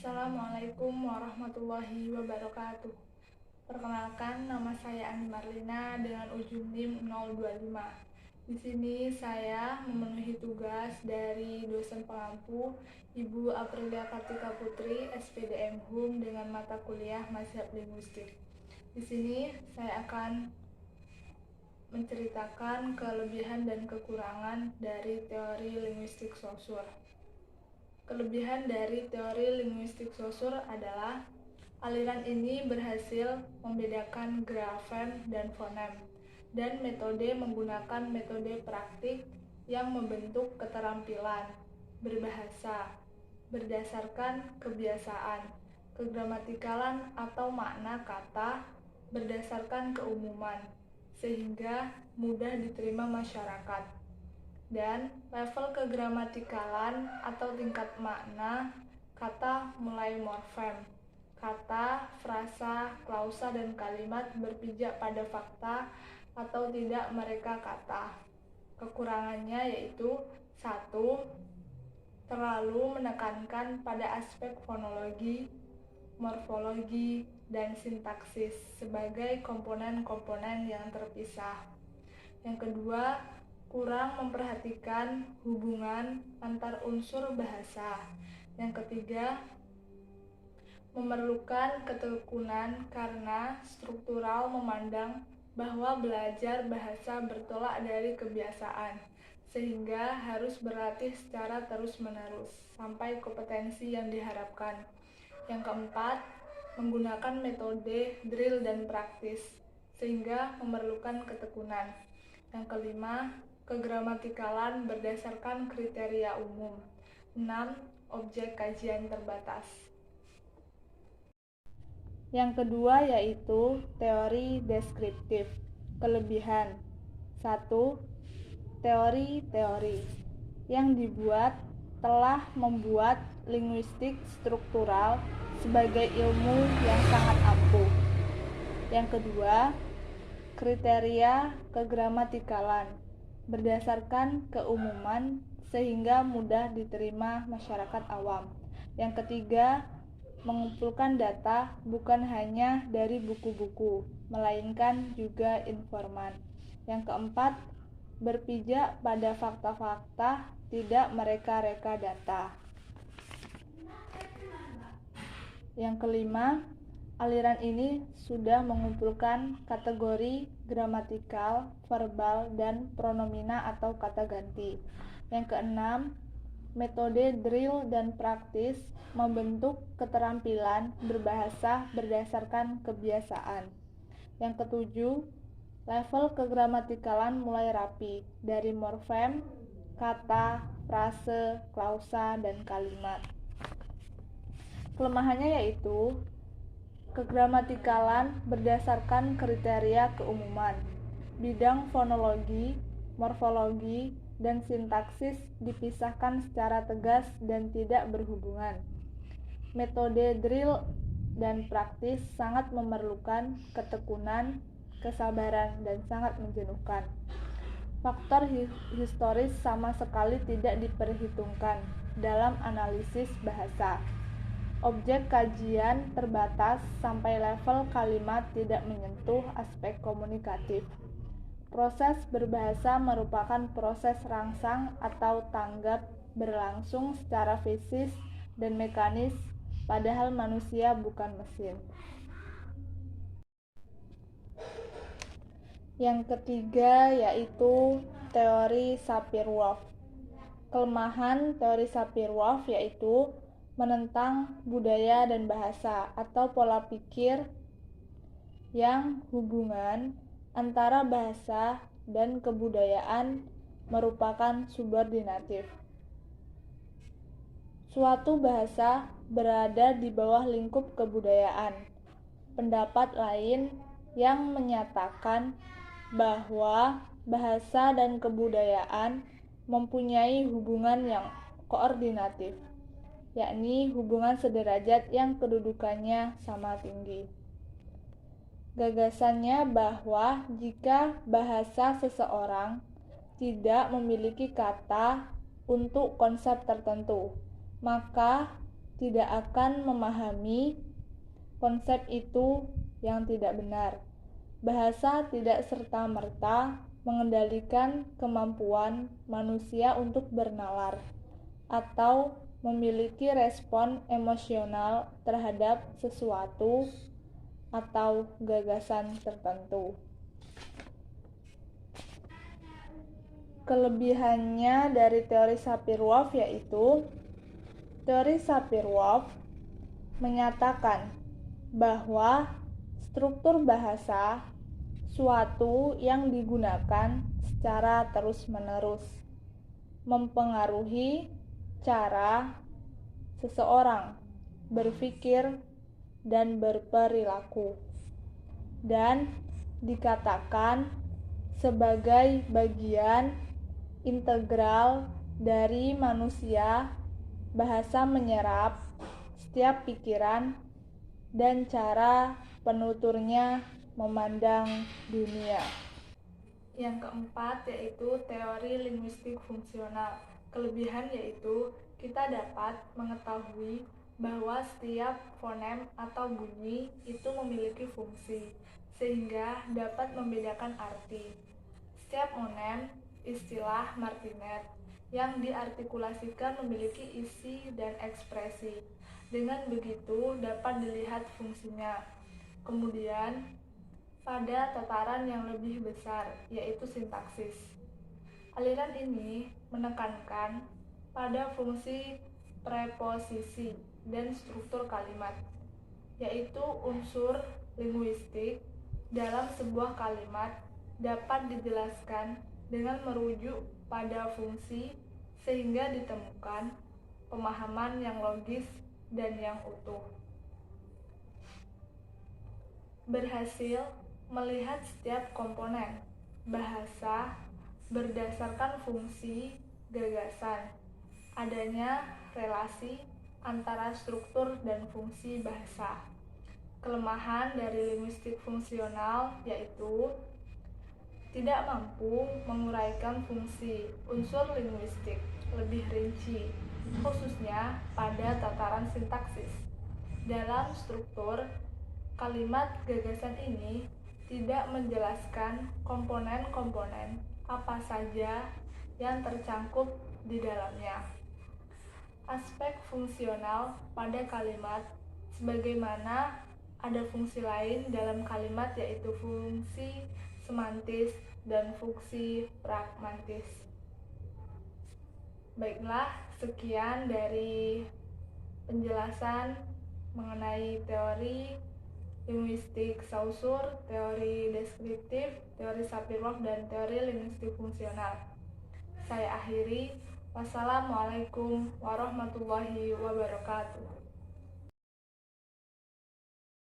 Assalamualaikum warahmatullahi wabarakatuh. Perkenalkan, nama saya Ani Marlina dengan ujung NIM 025. Di sini saya memenuhi tugas dari dosen pengampu Ibu Aprilia Kartika Putri, SPDM HUM dengan mata kuliah Mazhab Linguistik. Di sini saya akan menceritakan kelebihan dan kekurangan dari teori linguistik sosur. Kelebihan dari teori linguistik sosur adalah aliran ini berhasil membedakan grafem dan fonem, dan metode menggunakan metode praktik yang membentuk keterampilan berbahasa berdasarkan kebiasaan, kegramatikalan atau makna kata berdasarkan keumuman, sehingga mudah diterima masyarakat. Dan level kegramatikalan atau tingkat makna kata mulai morfem, kata, frasa, klausa, dan kalimat berpijak pada fakta atau tidak mereka kata. Kekurangannya yaitu 1. Terlalu menekankan pada aspek fonologi, morfologi, dan sintaksis sebagai komponen-komponen yang terpisah. Yang kedua, kurang memperhatikan hubungan antar unsur bahasa. Yang ketiga, memerlukan ketekunan karena struktural memandang bahwa belajar bahasa bertolak dari kebiasaan, sehingga harus berlatih secara terus-menerus sampai kompetensi yang diharapkan. Yang keempat, menggunakan metode drill dan praktis, sehingga memerlukan ketekunan. Yang kelima, kegramatikalan berdasarkan kriteria umum. 6. Objek kajian terbatas. Yang kedua yaitu teori deskriptif. Kelebihan 1. Teori-teori yang dibuat telah membuat linguistik struktural sebagai ilmu yang sangat ampuh. Yang kedua, kriteria kegramatikalan berdasarkan keumuman sehingga mudah diterima masyarakat awam. Yang ketiga, mengumpulkan data bukan hanya dari buku-buku, melainkan juga informan. Yang keempat, berpijak pada fakta-fakta, tidak mereka-reka data. Yang kelima, aliran ini sudah mengumpulkan kategori gramatikal, verbal, dan pronomina atau kata ganti. Yang keenam, metode drill dan praktis membentuk keterampilan berbahasa berdasarkan kebiasaan. Yang ketujuh, level kegramatikalan mulai rapi dari morfem, kata, frase, klausa, dan kalimat. Kelemahannya yaitu kegramatikalan berdasarkan kriteria keumuman. Bidang fonologi, morfologi, dan sintaksis dipisahkan secara tegas dan tidak berhubungan. Metode drill dan praktis sangat memerlukan ketekunan, kesabaran, dan sangat menjenuhkan. Faktor historis sama sekali tidak diperhitungkan dalam analisis bahasa. Objek kajian terbatas sampai level kalimat tidak menyentuh aspek komunikatif. Proses berbahasa merupakan proses rangsang atau tanggap berlangsung secara fisik dan mekanis, padahal manusia bukan mesin. Yang ketiga yaitu teori Sapir-Whorf. Kelemahan teori Sapir-Whorf yaitu menentang budaya dan bahasa atau pola pikir yang hubungan antara bahasa dan kebudayaan merupakan subordinatif. Suatu bahasa berada di bawah lingkup kebudayaan. Pendapat lain yang menyatakan bahwa bahasa dan kebudayaan mempunyai hubungan yang koordinatif, yakni hubungan sederajat yang kedudukannya sama tinggi. Gagasannya bahwa jika bahasa seseorang tidak memiliki kata untuk konsep tertentu, maka tidak akan memahami konsep itu yang tidak benar. Bahasa tidak serta-merta mengendalikan kemampuan manusia untuk bernalar atau memiliki respon emosional terhadap sesuatu atau gagasan tertentu. Kelebihannya dari teori Sapir-Whorf yaitu teori Sapir-Whorf menyatakan bahwa struktur bahasa suatu yang digunakan secara terus-menerus mempengaruhi cara seseorang berpikir dan berperilaku, dan dikatakan sebagai bagian integral dari manusia. Bahasa menyerap setiap pikiran dan cara penuturnya memandang dunia. Yang keempat yaitu teori linguistik fungsional. Kelebihan yaitu kita dapat mengetahui bahwa setiap fonem atau bunyi itu memiliki fungsi, sehingga dapat membedakan arti. Setiap monem, istilah Martinet, yang diartikulasikan memiliki isi dan ekspresi. Dengan begitu dapat dilihat fungsinya. Kemudian, pada tataran yang lebih besar, yaitu sintaksis. Aliran ini menekankan pada fungsi preposisi dan struktur kalimat, yaitu unsur linguistik dalam sebuah kalimat dapat dijelaskan dengan merujuk pada fungsi sehingga ditemukan pemahaman yang logis dan yang utuh. Berhasil melihat setiap komponen bahasa berdasarkan fungsi gagasan. Adanya relasi antara struktur dan fungsi bahasa. Kelemahan dari linguistik fungsional yaitu tidak mampu menguraikan fungsi unsur linguistik lebih rinci, khususnya pada tataran sintaksis. Dalam struktur, kalimat gagasan ini tidak menjelaskan komponen-komponen apa saja yang tercangkup di dalamnya. Aspek fungsional pada kalimat sebagaimana ada fungsi lain dalam kalimat yaitu fungsi semantis dan fungsi pragmatis. Baiklah, sekian dari penjelasan mengenai teori linguistik Saussure, teori deskriptif, teori Sapir-Whorf, dan teori linguistik fungsional. Saya akhiri. Wassalamualaikum warahmatullahi wabarakatuh.